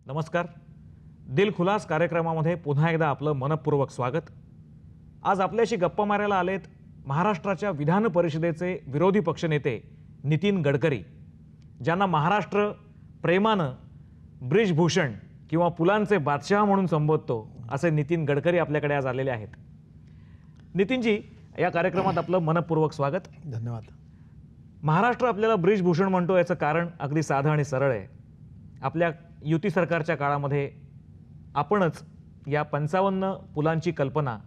नमस्कार. दिलखुलास कार्यक्रमामध्ये पुन्हा एकदा आपलं मनपूर्वक स्वागत. आज आपल्याशी गप्पा मारायला आलेत महाराष्ट्राच्या विधान परिषदेचे विरोधी पक्षनेते नितीन गडकरी, ज्यांना महाराष्ट्र प्रेमानं ब्रिजभूषण किंवा पुलांचे बादशाह म्हणून संबोधतो असे नितीन गडकरी आपल्याकडे आज आलेले आहेत. नितीनजी, या कार्यक्रमात आपलं मनपूर्वक स्वागत. धन्यवाद. महाराष्ट्र आपल्याला ब्रिजभूषण म्हणतो याचं कारण अगदी साधं आणि सरळ आहे. आपल्या युती सरकारच्या काळामध्ये आपणच या 55 पुलांची कल्पना,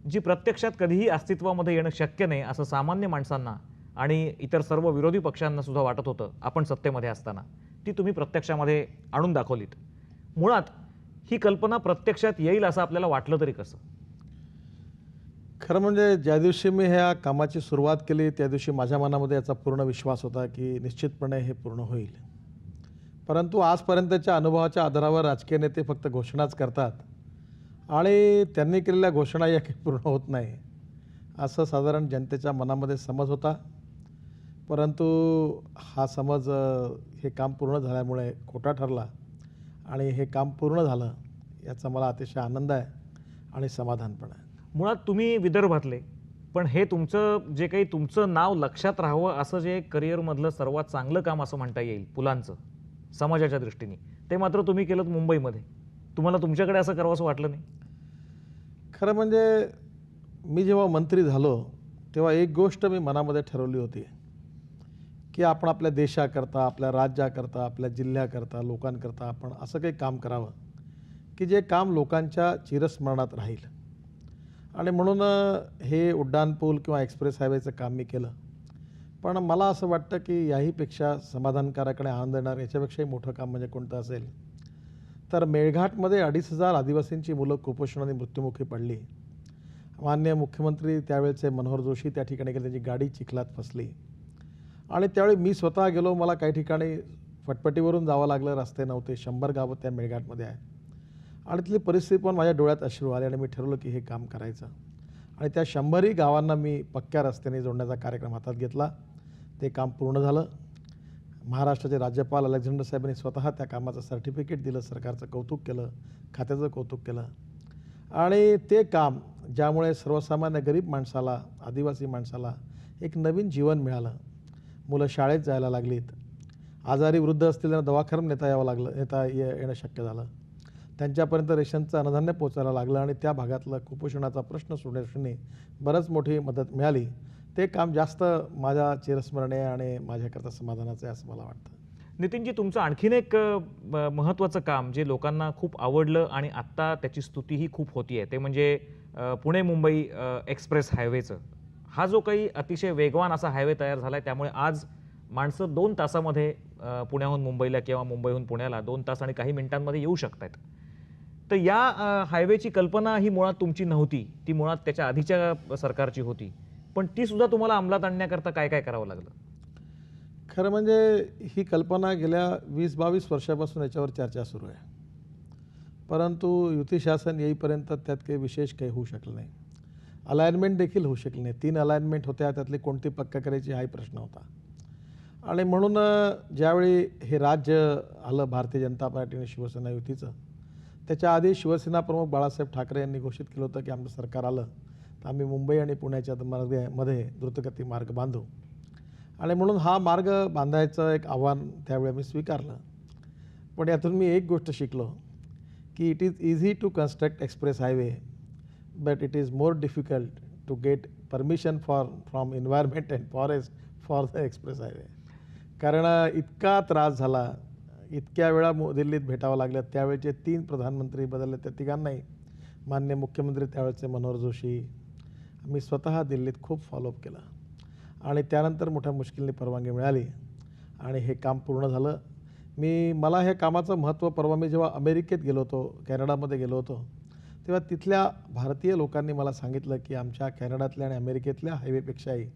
जी प्रत्यक्षात कधीही अस्तित्वामध्ये येणं शक्य नाही असं सामान्य माणसांना आणि इतर सर्व विरोधी पक्षांना सुद्धा वाटत होतं आपण सत्तेमध्ये असताना, ती तुम्ही प्रत्यक्षामध्ये आणून दाखवलीत. मुळात ही कल्पना प्रत्यक्षात येईल असं आपल्याला वाटलं तरी कसं? खरं म्हणजे ज्या दिवशी मी ह्या कामाची सुरुवात केली त्या दिवशी माझ्या मनामध्ये याचा पूर्ण विश्वास होता की निश्चितपणे हे पूर्ण होईल. परंतु आजपर्यंतच्या अनुभवाच्या आधारावर राजकीय नेते फक्त घोषणाच करतात आणि त्यांनी केलेल्या घोषणा या काही पूर्ण होत नाही असं साधारण जनतेच्या मनामध्ये समज होता. परंतु हा समज हे काम पूर्ण झाल्यामुळे खोटा ठरला आणि हे काम पूर्ण झालं याचा मला अतिशय आनंद आहे आणि समाधान पण आहे. मुळात तुम्ही विदर्भातले, पण हे तुमचं जे काही तुमचं नाव लक्षात राहावं असं जे करिअरमधलं सर्वात चांगलं काम असं म्हणता येईल पुलांचं समाजाच्या दृष्टीने, ते मात्र तुम्ही केलं मुंबईमध्ये. तुम्हाला तुमच्याकडे असं करावंसं वाटलं नाही? खरं म्हणजे मी जेव्हा मंत्री झालो तेव्हा एक गोष्ट मी मनामध्ये ठरवली होती की आपण आपल्या देशाकरता, आपल्या राज्याकरता, आपल्या जिल्ह्याकरता, लोकांकरता आपण असं काही काम करावं की जे काम लोकांच्या चिरस्मरणात राहील. आणि म्हणून हे उड्डाणपूल किंवा एक्सप्रेस हायवेचं काम मी केलं. पण मला असं वाटतं की याहीपेक्षा समाधानकारक आणि आनंद देणार याच्यापेक्षाही मोठं काम म्हणजे कोणतं असेल तर मेळघाटमध्ये 2,500 आदिवासींची मुलं कुपोषणाने मृत्युमुखी पडली. माननीय मुख्यमंत्री त्यावेळेचे मनोहर जोशी त्या ठिकाणी गेले, त्यांची गाडी चिखलात फसली आणि त्यावेळी मी स्वतः गेलो. मला काही ठिकाणी फटफटीवरून जावं लागलं, रस्ते नव्हते. 100 गावं त्या मेळघाटमध्ये आहे आणि तिथली परिस्थिती पण माझ्या डोळ्यात अश्रू आले आणि मी ठरवलं की हे काम करायचं. आणि त्या 100ही गावांना मी पक्क्या रस्त्याने जोडण्याचा कार्यक्रम हातात घेतला. ते काम पूर्ण झालं. महाराष्ट्राचे राज्यपाल अलेक्झांडर साहेबांनी स्वतः त्या कामाचं सर्टिफिकेट दिलं, सरकारचं कौतुक केलं, खात्याचं कौतुक केलं. आणि ते काम ज्यामुळे सर्वसामान्य गरीब माणसाला, आदिवासी माणसाला एक नवीन जीवन मिळालं. मुलं शाळेत जायला लागलीत. आजारी वृद्ध असतील त्यांना दवाखान्यात नेता येणं शक्य झालं. त्यांच्यापर्यंत रेशनचं अन्नधान्य पोचायला लागलं आणि त्या भागातला कुपोषणाचा प्रश्न सोडवण्यासाठी बरंच मोठी मदत मिळाली. ते काम जास्त माझ्या चिरस्मरणीय आणि माझ्याकरता समाधानाचं आहे असं मला वाटतं. नितीनजी, तुमचं आणखीन एक महत्त्वाचं काम जे लोकांना खूप आवडलं आणि आत्ता त्याची स्तुतीही खूप होतीये, ते म्हणजे पुणे मुंबई एक्सप्रेस हायवेचं. हा जो काही अतिशय वेगवान असा हायवे तयार झाला आहे, त्यामुळे आज माणसं 2 तासामध्ये पुण्याहून मुंबईला किंवा मुंबईहून पुण्याला 2 तास आणि काही मिनिटांमध्ये येऊ शकतात. तर या हायवेची कल्पना ही मुळात तुमची नव्हती, ती मुळात त्याच्या आधीच्या सरकारची होती. पण ती सुद्धा तुम्हाला अंमलात आणण्याकरता काय काय करावं लागलं? खरं म्हणजे ही कल्पना गेल्या 20-22 वर्षापासून याच्यावर चर्चा सुरू आहे. परंतु युती शासन येईपर्यंत त्यात काही विशेष काही होऊ शकलं नाही. अलाइनमेंट देखील होऊ शकली नाही. 3 अलाइनमेंट होत्या, त्यातली कोणती पक्का करायची हाही प्रश्न होता. आणि म्हणून ज्यावेळी हे राज्य आलं भारतीय जनता पार्टी आणि शिवसेना युतीचं, त्याच्या आधी शिवसेना प्रमुख बाळासाहेब ठाकरे यांनी घोषित केलं होतं की आमचं सरकार आलं तर आम्ही मुंबई आणि पुण्याच्या मध्ये द्रुतगती मार्ग बांधू. आणि म्हणून हा मार्ग बांधायचं एक आव्हान त्यावेळी आम्ही स्वीकारलं. पण यातून मी एक गोष्ट शिकलो की it is easy to construct express highway but it is more difficult to get permission from environment and forest for the express highway. कारण इतका त्रास झाला, इतक्या वेळा दिल्लीत भेटावं लागलं. त्यावेळेचे 3 प्रधानमंत्री बदलले, त्या तिघांनाही माननीय मुख्यमंत्री त्यावेळेचे मनोहर जोशी, मी स्वतः दिल्लीत खूप फॉलोअप केलं आणि त्यानंतर मोठ्या मुश्किलने परवानगी मिळाली आणि हे काम पूर्ण झालं. मला ह्या कामाचं महत्त्व परवा मी जेव्हा अमेरिकेत गेलो होतो, कॅनडामध्ये गेलो होतो, तेव्हा तिथल्या भारतीय लोकांनी मला सांगितलं की आमच्या कॅनडातल्या आणि अमेरिकेतल्या हायवेपेक्षाही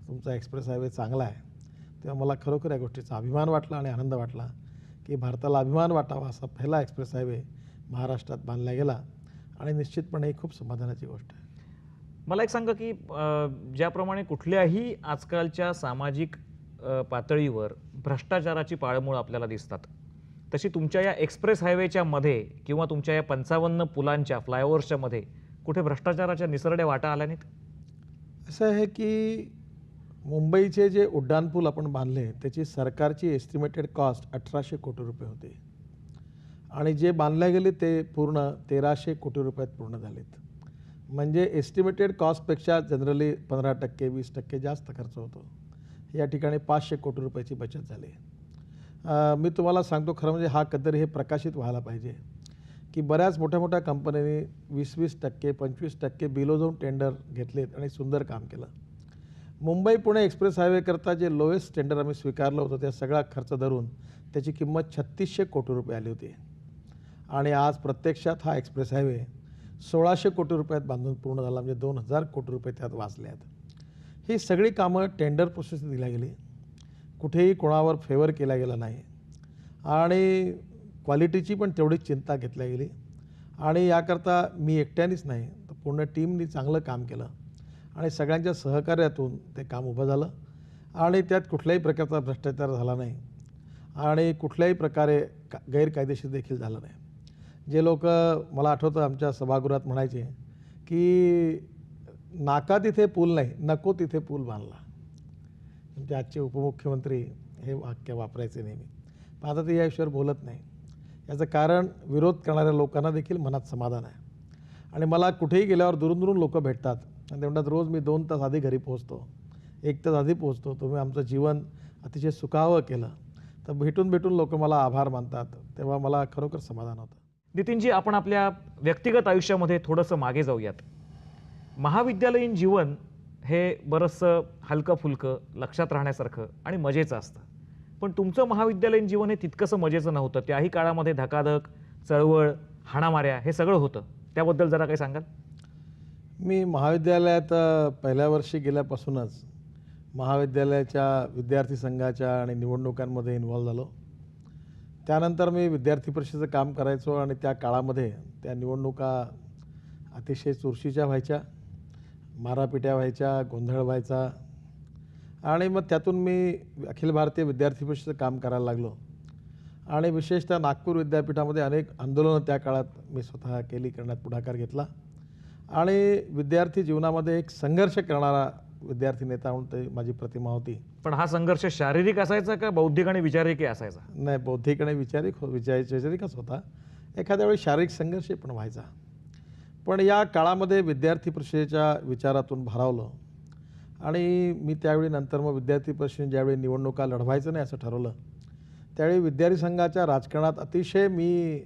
तुमचा एक्सप्रेस हायवे चांगला आहे. तेव्हा मला खरोखर या गोष्टीचा अभिमान वाटला आणि आनंद वाटला की भारताला अभिमान वाटावा असा पहिला एक्सप्रेस हायवे महाराष्ट्रात बांधला गेला आणि निश्चितपणे ही खूप समाधानाची गोष्ट आहे. मला एक सांगा की ज्याप्रमाणे कुठल्याही आजकालच्या सामाजिक पातळीवर भ्रष्टाचाराची पाळंमुळं आपल्याला दिसतात, तशी तुमच्या या एक्सप्रेस हायवेच्या मध्ये किंवा तुमच्या या 55 पुलांच्या फ्लायओव्हर्सच्या मध्ये कुठे भ्रष्टाचाराच्या निसरड्या वाटा आल्या नाहीत? असं आहे की मुंबईचे जे उड्डाणपूल आपण बांधले त्याची सरकारची एस्टिमेटेड कॉस्ट 1800 कोटी रुपये होती आणि जे बांधले गेले ते पूर्ण 1300 कोटी रुपयात पूर्ण झालेत. म्हणजे एस्टिमेटेड कॉस्टपेक्षा जनरली 15% 20% जास्त खर्च होतो. या ठिकाणी 500 कोटी रुपयाची बचत झाली. मी तुम्हाला सांगतो खरं म्हणजे हा कधीतरी हे प्रकाशित व्हायला पाहिजे की बऱ्याच मोठ्या मोठ्या कंपन्यांनी 20% 25% बिलो जाऊन टेंडर घेतलेत आणि सुंदर काम केलं. मुंबई पुणे एक्सप्रेस हायवेकरता जे लोएस्ट टेंडर आम्ही स्वीकारलं होतं त्या सगळा खर्च धरून त्याची किंमत 3600 कोटी रुपये आली होती आणि आज प्रत्यक्षात हा एक्सप्रेस हायवे 1600 कोटी रुपयात बांधून पूर्ण झाला. म्हणजे 2000 कोटी रुपये त्यात वाचले आहेत. ही सगळी कामं टेंडर प्रोसेस दिल्या गेली, कुठेही कोणावर फेवर केला गेला नाही आणि क्वालिटीची पण तेवढीच चिंता घेतली गेली आणि याकरता मी एकट्यानेच नाही तर पूर्ण टीमनी चांगलं काम केलं आणि सगळ्यांच्या सहकार्यातून ते काम उभं झालं आणि त्यात कुठल्याही प्रकारचा भ्रष्टाचार झाला नाही आणि कुठल्याही प्रकारे गैरकायदेशीर देखील झालं नाही. जे लोक मला आठवतं आमच्या सभागृहात म्हणायचे की नाका तिथे पूल नाही, नको तिथे पूल बांधला. म्हणजे आजचे उपमुख्यमंत्री हे वाक्य वापरायचे नेहमी, पण आता ते या विषयावर बोलत नाही. याचं कारण विरोध करणाऱ्या लोकांना देखील मनात समाधान आहे आणि मला कुठेही गेल्यावर दुरून दुरून लोक भेटतात आणि ते म्हणतात रोज मी 2 तास आधी घरी पोहोचतो, 1 तास आधी पोहोचतो, तुम्ही आमचं जीवन अतिशय सुखावं केलं. तर भेटून भेटून लोक मला आभार मानतात, तेव्हा मला खरोखर समाधान होतं. नितीनजी, आपण आपल्या व्यक्तिगत आयुष्यामध्ये थोडंसं मागे जाऊयात. महाविद्यालयीन जीवन हे बरंचसं हलकं फुलकं, लक्षात राहण्यासारखं आणि मजेचं असतं, पण तुमचं महाविद्यालयीन जीवन हे तितकंसं मजेचं नव्हतं. त्याही काळामध्ये धकाधक, चळवळ, हाणामाऱ्या हे सगळं होतं. त्याबद्दल जरा काही सांगाल? मी महाविद्यालयात पहिल्या वर्षी गेल्यापासूनच महाविद्यालयाच्या विद्यार्थी संघाच्या आणि निवडणुकांमध्ये इन्व्हॉल्व झालो. त्यानंतर मी विद्यार्थी परिषदेचं काम करायचो आणि त्या काळामध्ये त्या निवडणुका अतिशय चुरशीच्या व्हायच्या, मारापिट्या व्हायच्या, गोंधळ व्हायचा आणि मग त्यातून मी अखिल भारतीय विद्यार्थी परिषदेचं काम करायला लागलो आणि विशेषतः नागपूर विद्यापीठामध्ये अनेक आंदोलनं त्या काळात मी स्वतः करण्यात पुढाकार घेतला आणि विद्यार्थी जीवनामध्ये एक संघर्ष करणारा विद्यार्थी नेता म्हणून ते माझी प्रतिमा होती. पण हा संघर्ष शारीरिक असायचा का बौद्धिक आणि विचारिकही असायचा? नाही, बौद्धिक आणि वैचारिकच होता. एखाद्या वेळी शारीरिक संघर्ष पण व्हायचा. पण या काळामध्ये विद्यार्थी परिषदेच्या विचारातून भारावलं आणि मी त्यावेळी नंतर मग विद्यार्थी परिषदेने ज्यावेळी निवडणुका लढवायचं नाही असं ठरवलं त्यावेळी विद्यार्थी संघाच्या राजकारणात अतिशय मी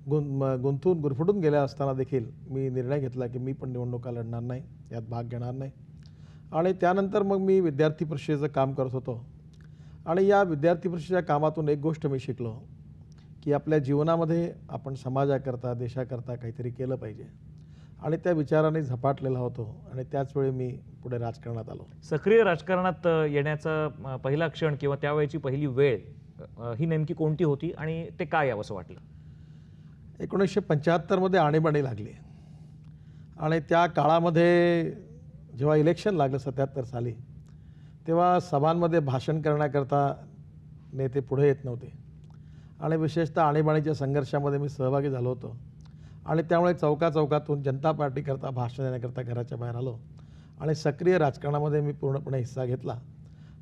गुंतून गुरफटून गेल्या असताना देखील मी निर्णय घेतला की मी पण निवडणुका लढणार नाही, यात भाग घेणार नाही आणि त्यानंतर मग मी विद्यार्थी परिषदेचं काम करत होतो आणि या विद्यार्थी परिषदेच्या कामातून एक गोष्ट मी शिकलो की आपल्या जीवनामध्ये आपण समाजाकरता देशाकरता काहीतरी केलं पाहिजे आणि त्या विचाराने झपाटलेला होतो आणि त्याचवेळी मी पुढे राजकारणात आलो. सक्रिय राजकारणात येण्याचा पहिला क्षण किंवा त्यावेळेची पहिली वेळ ही नेमकी कोणती होती आणि ते काय यावंसं वाटलं? 1975 आणीबाणी लागली आणि त्या काळामध्ये जेव्हा इलेक्शन लागलं 77 साली तेव्हा सभांमध्ये भाषण करण्याकरता नेते पुढे येत नव्हते आणि विशेषतः आणीबाणीच्या संघर्षामध्ये मी सहभागी झालो होतो आणि त्यामुळे चौकाचौकातून जनता पार्टीकरता भाषण देण्याकरता घराच्या बाहेर आलो आणि सक्रिय राजकारणामध्ये मी पूर्णपणे हिस्सा घेतला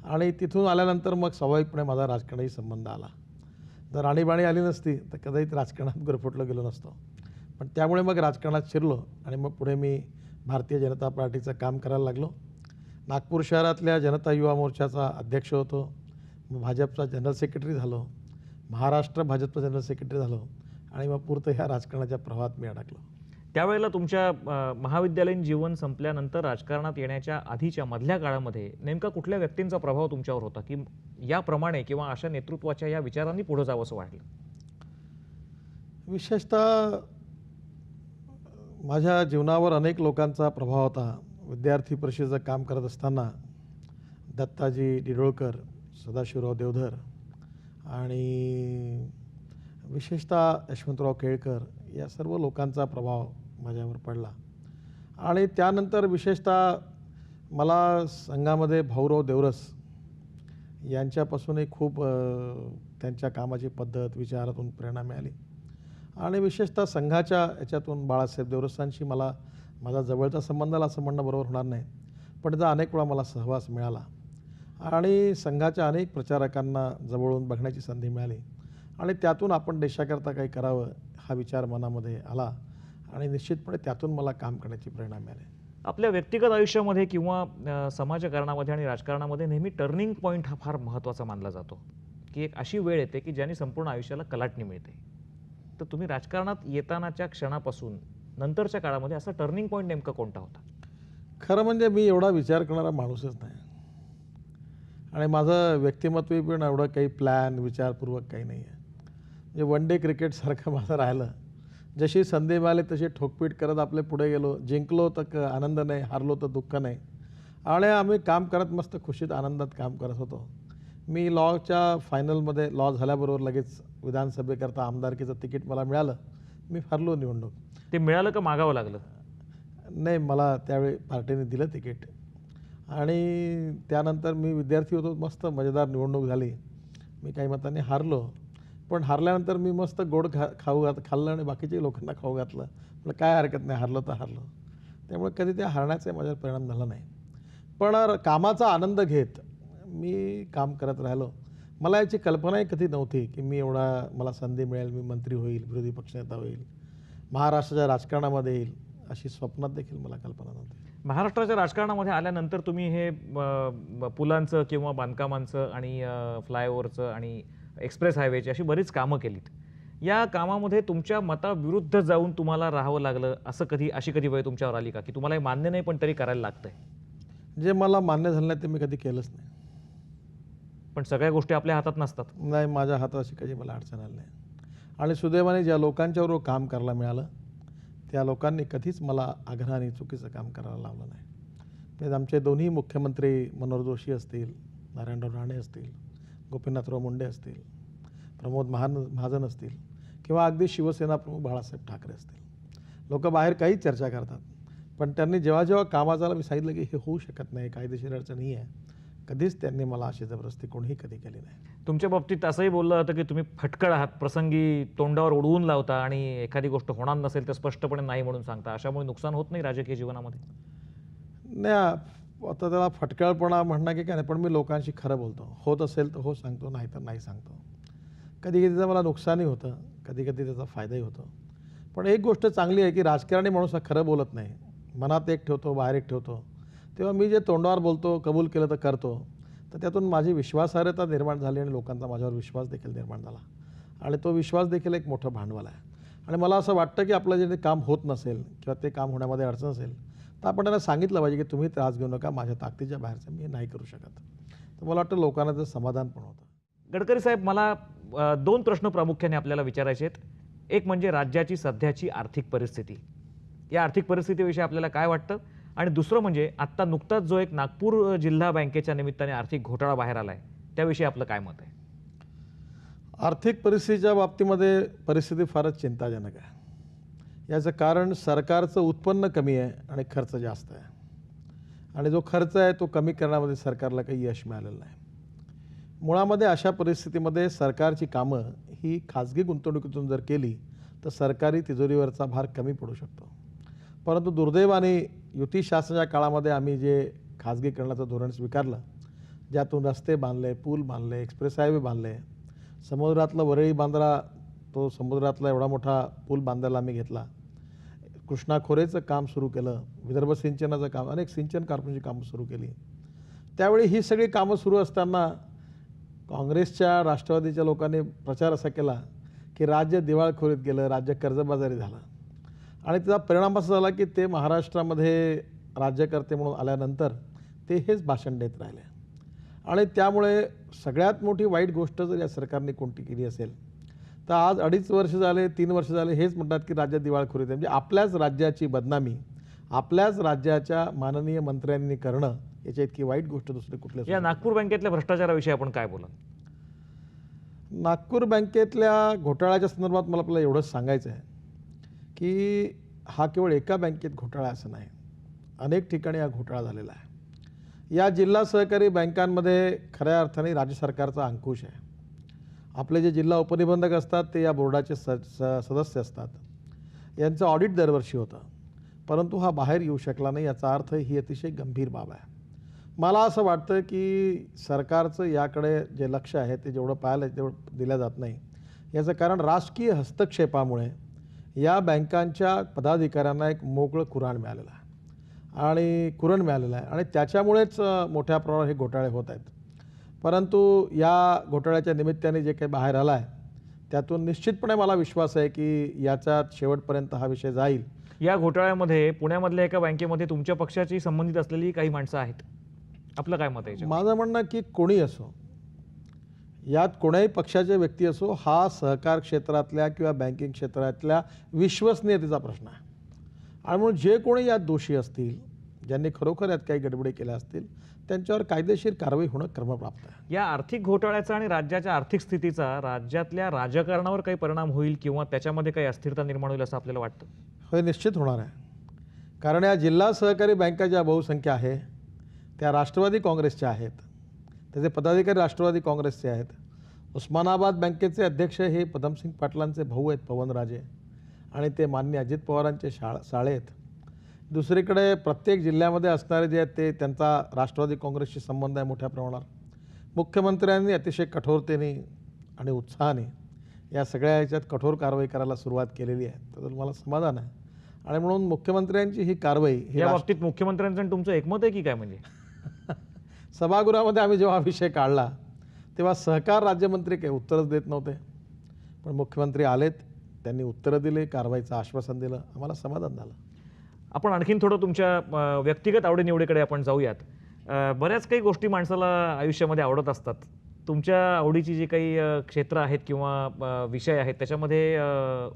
आणि तिथून आल्यानंतर मग स्वाभाविकपणे माझा राजकारणाशी संबंध आला. जर आणीबाणी आली नसती तर कदाचित राजकारणात गुरफटलो गेलो नसतो, पण त्यामुळे मग राजकारणात शिरलो आणि मग पुढे मी भारतीय जनता पार्टीचं काम करायला लागलो. नागपूर शहरातल्या जनता युवा मोर्चाचा अध्यक्ष होतो, मग भाजपचा जनरल सेक्रेटरी झालो, महाराष्ट्र भाजपचा जनरल सेक्रेटरी झालो आणि मग पुरतं ह्या राजकारणाच्या प्रवाहात मी अडकलो. त्यावेळेला तुमच्या महाविद्यालयीन जीवन संपल्यानंतर राजकारणात येण्याच्या आधीच्या मधल्या काळामध्ये नेमका कुठल्या व्यक्तींचा प्रभाव तुमच्यावर होता की याप्रमाणे किंवा अशा नेतृत्वाच्या या विचारांनी पुढे जावं असं वाटलं? विशेषतः माझ्या जीवनावर अनेक लोकांचा प्रभाव होता. विद्यार्थी परिषदेचं काम करत असताना दत्ताजी डिडोळकर, सदाशिवराव देवधर आणि विशेषतः यशवंतराव केळकर या सर्व लोकांचा प्रभाव माझ्यावर पडला आणि त्यानंतर विशेषतः मला संघामध्ये भाऊराव देवरस यांच्यापासूनही खूप त्यांच्या कामाची पद्धत विचारातून प्रेरणा मिळाली आणि विशेषतः संघाच्या याच्यातून बाळासाहेब देवरसांशी मला माझा जवळचा संबंध आला असं म्हणणं बरोबर होणार नाही, पण त्याचा अनेक वेळा मला सहवास मिळाला आणि संघाच्या अनेक प्रचारकांना जवळून बघण्याची संधी मिळाली आणि त्यातून आपण देशाकरता काही करावं हा विचार मनामध्ये आला आणि निश्चितपणे त्यातून मला काम करण्याची प्रेरणा मिळाली. आपल्या व्यक्तिगत आयुष्यामध्ये किंवा समाजकारणामध्ये आणि राजकारणामध्ये नेहमी टर्निंग पॉईंट हा फार महत्त्वाचा मानला जातो, की एक अशी वेळ येते की ज्याने संपूर्ण आयुष्याला कलाटणी मिळते. तर तुम्ही राजकारणात येतानाच्या क्षणापासून नंतरच्या काळामध्ये असा टर्निंग पॉईंट नेमका कोणता होता? खरं म्हणजे मी एवढा विचार करणारा माणूसच नाही आणि माझं व्यक्तिमत्व पण एवढं काही प्लॅन विचारपूर्वक काही नाही आहे. म्हणजे वन डे क्रिकेटसारखं माझं राहिलं, जशी संधी मिळाली तशी ठोकपीट करत आपले पुढे गेलो. जिंकलो तर आनंद नाही, हारलो तर दुःख नाही आणि आम्ही काम करत मस्त खुशीत आनंदात काम करत होतो. मी लॉच्या फायनलमध्ये लॉ झाल्याबरोबर लगेच विधानसभेकरता आमदारकीचं तिकीट मला मिळालं. मी हरलो निवडणूक. ते मिळालं का मागावं लागलं? नाही, मला त्यावेळी पार्टीने दिलं तिकीट आणि त्यानंतर मी विद्यार्थी होतो. मस्त मजेदार निवडणूक झाली. मी काही मतांनी हारलो, पण हारल्यानंतर मी मस्त गोड खाल्लं आणि बाकीच्या लोकांना खाऊ घातलं. म्हटलं काय हरकत नाही, हारलो तर हारलो. त्यामुळे कधी त्या हारण्याचा माझ्यावर परिणाम झाला नाही, पण कामाचा आनंद घेत मी काम करत राहिलो. मला याची कल्पनाही कधी नव्हती की मी एवढा मला संधी मिळेल, मी मंत्री होईल, विरोधी पक्षनेता होईल, महाराष्ट्राच्या राजकारणामध्ये येईल, अशी स्वप्नात देखील मला कल्पना नव्हती. महाराष्ट्राच्या राजकारणामध्ये आल्यानंतर तुम्ही हे पुलांचं किंवा बांधकामांचं आणि फ्लायओव्हरचं आणि एक्सप्रेस हायवेची अशी बरीच कामं केलीत. या कामामध्ये तुमच्या मताविरुद्ध जाऊन तुम्हाला राहावं लागलं असं अशी कधी वेळ तुमच्यावर आली का, की तुम्हाला हे मान्य नाही पण तरी करायला लागतंय? जे मला मान्य झालं नाही ते मी कधी केलंच नाही. पण सगळ्या गोष्टी आपल्या हातात नसतात. नाही, माझ्या हातात अशी कधी मला अडचण आली नाही आणि सुदैवाने ज्या लोकांच्याबरोबर काम करायला मिळालं त्या लोकांनी कधीच मला आग्रहाने चुकीचं काम करायला लावलं नाही. म्हणजे आमचे दोन्ही मुख्यमंत्री मनोहर जोशी असतील, नारायणराव राणे असतील, गोपीनाथराव मुंडे असतील, प्रमोद महाजन असतील किंवा अगदी शिवसेना प्रमुख बाळासाहेब ठाकरे असतील, लोक बाहेर काही चर्चा करतात, पण त्यांनी जेव्हा जेव्हा कामाचा मी सांगितलं की हे होऊ शकत नाही, कायदेशीर अडचण नाही आहे, कधीच त्यांनी मला अशी जबरदस्ती कोणीही कधी केली नाही. तुमच्या बाबतीत असंही बोललं जातं की तुम्ही फटकळ आहात, प्रसंगी तोंडावर उडवून लावता आणि एखादी गोष्ट होणार नसेल तर स्पष्टपणे नाही म्हणून सांगता. अशामुळे नुकसान होत नाही राजकीय जीवनामध्ये? नाही, आता त्याला फटकळपणा म्हणणं की काय नाही, पण मी लोकांशी खरं बोलतो. होत असेल तर हो सांगतो, नाही तर नाही सांगतो. कधी कधी त्याचं मला नुकसानही होतं, कधी कधी त्याचा फायदाही होतो. पण एक गोष्ट चांगली आहे की राजकारणी माणूस हा खरं बोलत नाही, मनात एक ठेवतो, बाहेर एक ठेवतो. तेव्हा मी जे तोंडावर बोलतो, कबूल केलं तर करतो, तर त्यातून माझी विश्वासार्हता निर्माण झाली आणि लोकांचा माझ्यावर विश्वास देखील निर्माण झाला आणि तो विश्वास देखील एक मोठं भांडवल आहे. आणि मला असं वाटतं की आपलं जे काम होत नसेल किंवा ते काम होण्यामध्ये अडचण असेल तर आपण त्यांना सांगितलं पाहिजे की तुम्ही त्रास घेऊ नका, माझ्या ताकदीच्या बाहेरचं मी नाही करू शकत. तर मला वाटतं लोकांना त्याचं समाधान पण होतं. गडकरी साहेब, मला 2 प्रश्न प्रामुख्याने आपल्याला विचारायचे आहेत. एक म्हणजे राज्याची सध्याची आर्थिक परिस्थिती, या आर्थिक परिस्थितीविषयी आपल्याला काय वाटतं? आणि दुसरं म्हणजे आत्ता नुकताच जो एक नागपूर जिल्हा बँकेच्या निमित्ताने आर्थिक घोटाळा बाहेर आला आहे, त्याविषयी आपलं काय मत आहे? आर्थिक परिस्थितीच्या बाबतीमध्ये परिस्थिती फारच चिंताजनक आहे. याचं कारण सरकारचं उत्पन्न कमी आहे आणि खर्च जास्त आहे आणि जो खर्च आहे तो कमी करण्यामध्ये सरकारला काही यश मिळालेलं नाही. मुळामध्ये अशा परिस्थितीमध्ये सरकारची कामं ही खाजगी गुंतवणुकीतून जर केली तर सरकारी तिजोरीवरचा भार कमी पडू शकतो. परंतु दुर्दैवाने युती शासनाच्या काळामध्ये आम्ही जे खाजगीकरणाचं धोरण स्वीकारलं, ज्यातून रस्ते बांधले, पूल बांधले, एक्सप्रेस हायवे बांधले, समुद्रातलं वरळी बांद्रा तो समुद्रातला एवढा मोठा पूल बांधायला आम्ही घेतला, कृष्णा खोरेचं काम सुरू केलं, विदर्भ सिंचनाचं काम, अनेक सिंचन कॉर्पोरेशनची कामं सुरू केली. त्यावेळी ही सगळी कामं सुरू असताना काँग्रेसच्या राष्ट्रवादीच्या लोकांनी प्रचार असा केला की राज्य दिवाळखोरीत गेलं, राज्य कर्जबाजारी झालं आणि त्याचा परिणाम असा झाला की ते महाराष्ट्रामध्ये राज्यकर्ते म्हणून आल्यानंतर ते हेच भाषण देत राहिले आणि त्यामुळे सगळ्यात मोठी वाईट गोष्ट जर या सरकारने कोणती केली असेल तर आज 2.5 वर्ष झाले, 3 वर्ष झाले हेच म्हणतात की राज्यात दिवाळखोरीत आहे. म्हणजे आपल्याच राज्याची बदनामी आपल्याच राज्याच्या माननीय मंत्र्यांनी करणं, याच्या इतकी वाईट गोष्ट दुसरी कुठल्या. या नागपूर बँकेतल्या भ्रष्टाचाराविषयी आपण काय बोलाल? नागपूर बँकेतल्या घोटाळ्याच्या संदर्भात मला आपल्याला एवढंच सांगायचं आहे की हा केवळ एका बँकेत घोटाळा असं नाही, अनेक ठिकाणी हा घोटाळा झालेला आहे. या जिल्हा सहकारी बँकांमध्ये खऱ्या अर्थाने राज्य सरकारचा अंकुश आहे आपले जे जिल्हा उपनिबंधक असतात ते या बोर्डाचे सदस्य असतात. यांचं ऑडिट दरवर्षी होतं, परंतु हा बाहेर येऊ शकला नाही. याचा अर्थ ही अतिशय गंभीर बाब आहे. मला असं वाटतं की सरकारचं याकडे जे लक्ष आहे ते जेवढं पाहायला तेवढं दिलं जात नाही. याचं कारण राजकीय हस्तक्षेपामुळे या बँकांच्या पदाधिकाऱ्यांना एक मोकळं कुऱ्हाड मिळालेलं आहे आणि त्याच्यामुळेच मोठ्या प्रमाणावर हे घोटाळे होत आहेत. परंतु या घोटाळ्याच्या निमित्ताने जे काही बाहेर आलं आहे त्यातून निश्चितपणे मला विश्वास आहे की याच्यात शेवटपर्यंत हा विषय जाईल. या घोटाळ्यामध्ये पुण्यामधल्या एका बँकेमध्ये तुमच्या पक्षाची संबंधित असलेली काही माणसं आहेत. आपलं काय मत आहे याच्यावर? माझं म्हणणं की कोणी असो, यात कोण्याही पक्षाचे व्यक्ती असो, हा सहकार क्षेत्रातल्या किंवा बँकिंग क्षेत्रातल्या विश्वसनीयतेचा प्रश्न आहे. आणि म्हणून जे कोणी यात दोषी असतील, ज्यांनी खरोखर यात काही गडबडी केल्या असतील, त्यांच्यावर कायदेशीर कारवाई होणं क्रमप्राप्त आहे. या आर्थिक घोटाळ्याचा आणि राज्याच्या आर्थिक स्थितीचा राज्यातल्या राजकारणावर काही परिणाम होईल किंवा त्याच्यामध्ये काही अस्थिरता निर्माण होईल असं आपल्याला वाटतं? हे निश्चित होणार आहे. कारण या जिल्हा सहकारी बँका ज्या बहुसंख्या आहे त्या राष्ट्रवादी काँग्रेसच्या आहेत. त्याचे पदाधिकारी राष्ट्रवादी काँग्रेसचे आहेत. उस्मानाबाद बँकेचे अध्यक्ष हे पदमसिंग पाटलांचे भाऊ आहेत, पवनराजे, आणि ते माननीय अजित पवारांचे साळे आहेत. दुसरीकडे प्रत्येक जिल्ह्यामध्ये असणारे जे आहेत ते त्यांचा राष्ट्रवादी काँग्रेसशी संबंध आहे मोठ्या प्रमाणावर. मुख्यमंत्र्यांनी अतिशय कठोरतेने आणि उत्साहाने या सगळ्या ह्याच्यात कठोर कारवाई करायला सुरुवात केलेली आहे. त्याबद्दल मला समाधान आहे. आणि म्हणून मुख्यमंत्र्यांची ही कारवाई या बाबतीत मुख्यमंत्र्यांचं आणि तुमचं एकमत आहे की काय? म्हणजे सभागृहामध्ये आम्ही जेव्हा हा विषय काढला तेव्हा सहकार राज्यमंत्री काही उत्तरच देत नव्हते, पण मुख्यमंत्री आलेत, त्यांनी उत्तरं दिले, कारवाईचं आश्वासन दिलं, आम्हाला समाधान झालं. आपण आणखीन थोडं तुमच्या व्यक्तिगत आवडीनिवडीकडे आपण जाऊयात. बऱ्याच काही गोष्टी माणसाला आयुष्यामध्ये आवडत असतात. तुमच्या आवडीची जी काही क्षेत्र आहेत किंवा विषय आहेत त्याच्यामध्ये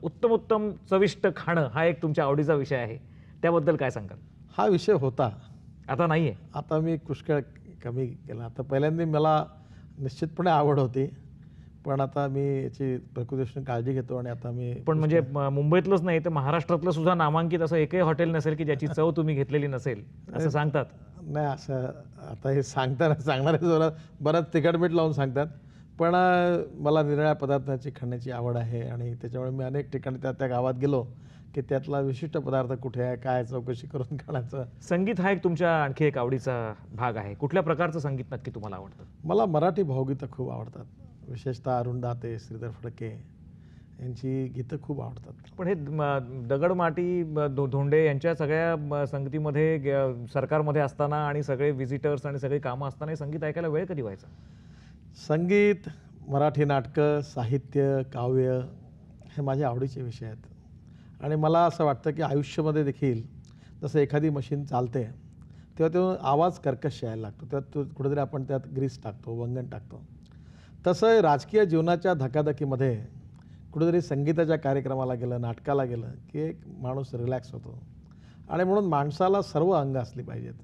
उत्तम उत्तम चविष्ट खाणं हा एक तुमच्या आवडीचा विषय आहे. त्याबद्दल काय सांगाल? हा विषय होता, आता नाही आहे. आता मी पुष्कळ कमी केला. आता पहिल्यांदा मला निश्चितपणे आवड होती, पण आता मी याची प्रकृतीशी काळजी घेतो आणि आता मी पण म्हणजे मुंबईतलंच नाही तर महाराष्ट्रातलं सुद्धा नामांकित असं एकही हॉटेल नसेल की ज्याची चव तुम्ही घेतलेली नसेल असं सांगतात. नाही, असं आता हे सांगणारे जोरात बरंच तिखट मीठ लावून सांगतात, पण मला निराळ्या पदार्थाची खाण्याची आवड आहे आणि त्याच्यामुळे मी अनेक ठिकाणी त्या गावात गेलो की त्यातला विशिष्ट पदार्थ कुठे आहे, काय चौकशी करून खाण्याचं. संगीत हा एक तुमच्या आणखी एक आवडीचा भाग आहे. कुठल्या प्रकारचं संगीत नक्की तुम्हाला आवडतं? मला मराठी भावगीतं खूप आवडतात. विशेषतः अरुण दाते, श्रीधर फडके यांची गीतं खूप आवडतात. पण हे दगड माटी धोंडे यांच्या सगळ्या संगतीमध्ये सरकारमध्ये असताना आणि सगळे व्हिजिटर्स आणि सगळी कामं असताना हे संगीत ऐकायला वेळ कधी व्हायचा? संगीत, मराठी नाटकं, साहित्य, काव्य हे माझ्या आवडीचे विषय आहेत. आणि मला असं वाटतं की आयुष्यामध्ये देखील जसं एखादी मशीन चालते तेव्हा तो आवाज कर्कश यायला लागतो, त्यात कुठेतरी आपण त्यात ग्रीस टाकतो, वंगण टाकतो. तसं राजकीय जीवनाच्या धकाधकीमध्ये कुठेतरी संगीताच्या कार्यक्रमाला गेलं, नाटकाला गेलं की एक माणूस रिलॅक्स होतो. आणि म्हणून माणसाला सर्व अंग असली पाहिजेत.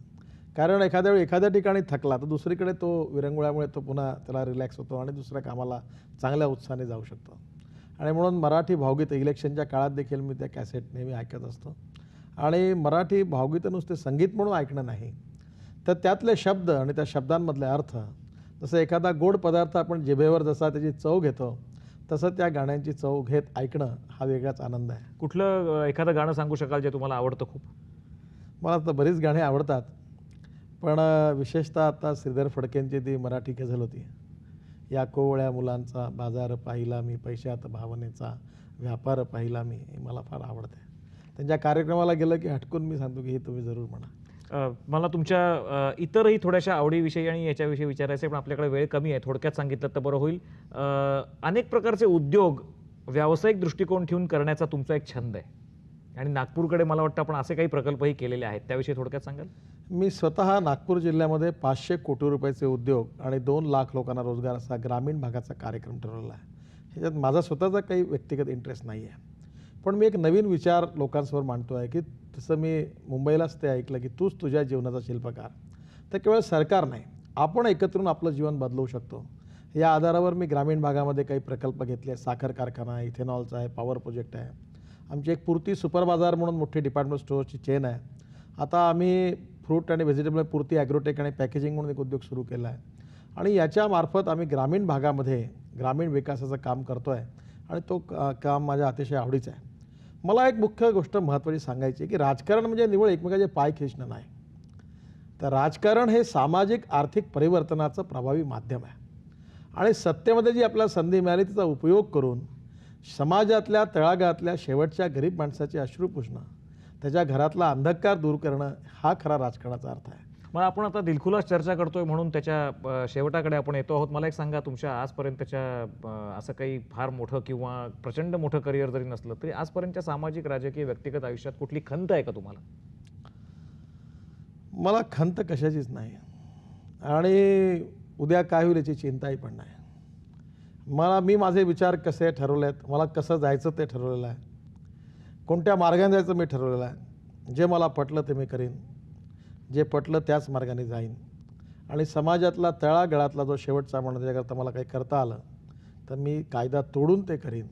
कारण एखाद्या वेळी एखाद्या ठिकाणी थकला तर दुसरीकडे तो विरंगुळ्यामुळे तो पुन्हा त्याला रिलॅक्स होतो आणि दुसऱ्या कामाला चांगल्या उत्साहाने जाऊ शकतो. आणि म्हणून मराठी भावगीतं इलेक्शनच्या काळात देखील मी त्या कॅसेट नेहमी ऐकत असतो. आणि मराठी भावगीतं नुसते संगीत म्हणून ऐकणं नाही, तर त्यातले शब्द आणि त्या शब्दांमधले अर्थ, जसं एखादा गोड पदार्थ आपण जिभेवर जसा त्याची चव घेतो तसं त्या गाण्यांची चव घेत ऐकणं हा वेगळाच आनंद आहे. कुठलं एखादं गाणं सांगू शकाल जे तुम्हाला आवडतं खूप? मला तर बरीच गाणी आवडतात, पण विशेषतः आता श्रीधर फडकेंची ती मराठी गझल होती, या कोवळ्या मुलांचा बाजार पाहिला मी, पैशात भावनेचा व्यापार पाहिला मी, हे मला फार आवडते. त्यांच्या कार्यक्रमाला गेलं की हटकून मी सांगतो की हे तुम्ही जरूर म्हणा. मला तुमच्या इतरही थोड्याशा आवडीविषयी आणि याच्याविषयी विचारायचं आहे, पण आपल्याकडे वेळ कमी आहे. थोडक्यात सांगितलं तर बरं होईल. अनेक प्रकारचे उद्योग व्यावसायिक दृष्टिकोन ठेवून करण्याचा तुमचा एक छंद आहे आणि नागपूरकडे मला वाटतं आपण असे काही प्रकल्पही केलेले आहेत, त्याविषयी थोडक्यात सांगाल? मी स्वतः नागपूर जिल्ह्यामध्ये 500 कोटी रुपयाचे उद्योग आणि 2 लाख लोकांना रोजगार असा ग्रामीण भागाचा कार्यक्रम ठरवला आहे. ह्याच्यात माझा स्वतःचा काही व्यक्तिगत इंटरेस्ट नाही आहे, पण मी एक नवीन विचार लोकांसमोर मांडतो आहे की तसं मी मुंबईलाच ते ऐकलं की तूच तुझ्या जीवनाचा शिल्पकार. तर केवळ सरकार नाही, आपण एकत्र येऊन आपलं जीवन बदलवू शकतो. या आधारावर मी ग्रामीण भागामध्ये काही प्रकल्प घेतले. साखर कारखाना आहे, इथेनॉलचा आहे, पॉवर प्रोजेक्ट आहे. आमची एक पूर्ती सुपर बाजार म्हणून मोठी डिपार्टमेंट स्टोअरची चेन आहे. आता आम्ही फ्रूट आणि व्हेजिटेबल पूर्ती ॲग्रोटेक आणि पॅकेजिंग म्हणून एक उद्योग सुरू केला आहे. आणि याच्यामार्फत आम्ही ग्रामीण भागामध्ये ग्रामीण विकासाचं काम करतो आहे आणि तो काम माझ्या अतिशय आवडीचं आहे. मला एक मुख्य गोष्ट महत्त्वाची सांगायची आहे की राजकारण म्हणजे निव्वळ एकमेकाचे पाय खेचणं नाही, तर राजकारण हे सामाजिक आर्थिक परिवर्तनाचं प्रभावी माध्यम आहे आणि सत्तेमध्ये जी आपल्याला संधी मिळाली तिचा उपयोग करून समाजातल्या तळागाळातल्या शेवटच्या गरीब माणसाचे अश्रू पुसणं, त्याच्या घरातला अंधकार दूर करणं हा खरा राजकारणाचा अर्थ आहे. मग आपण आता दिलखुलास चर्चा करतोय म्हणून त्याच्या शेवटाकडे आपण येतो आहोत. मला एक सांगा, तुमच्या आजपर्यंतच्या असं काही फार मोठं किंवा प्रचंड मोठं करिअर जरी नसलं तरी आजपर्यंतच्या सामाजिक, राजकीय, व्यक्तिगत आयुष्यात कुठली खंत आहे का तुम्हाला? मला खंत कशाचीच नाही आणि उद्या काय होईल याची चिंताही पण नाही. मी माझे विचार कसे ठरवले आहेत, मला कसं जायचं ते ठरवलेलं आहे, कोणत्या मार्गाने जायचं मी ठरवलेलं आहे. जे मला पटलं ते मी करीन, जे पटलं त्याच मार्गाने जाईन आणि समाजातला तळागाळातला जो शेवटचा माणूस त्याकरता मला काही करता आलं तर मी कायदा तोडून ते करीन,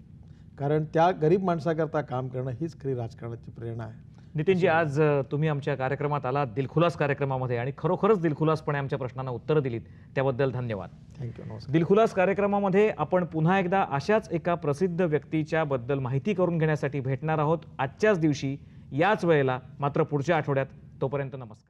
कारण त्या गरीब माणसाकरता काम करणं हीच खरी राजकारणाची प्रेरणा आहे. नितीनजी, आज तुम्ही आमच्या कार्यक्रमात आलात, दिलखुलास कार्यक्रमामध्ये, आणि खरोखरच दिलखुलासपणे आमच्या प्रश्नांना उत्तरं दिलीत, त्याबद्दल धन्यवाद. थँक्यू. नमस्कार. दिलखुलास कार्यक्रमामध्ये आपण पुन्हा एकदा अशाच एका प्रसिद्ध व्यक्तीच्या बद्दल माहिती करून घेण्यासाठी भेटणार आहोत आजच्याच दिवशी याच वेळेला, मात्र पुढच्या आठवड्यात. तोपर्यंत नमस्कार.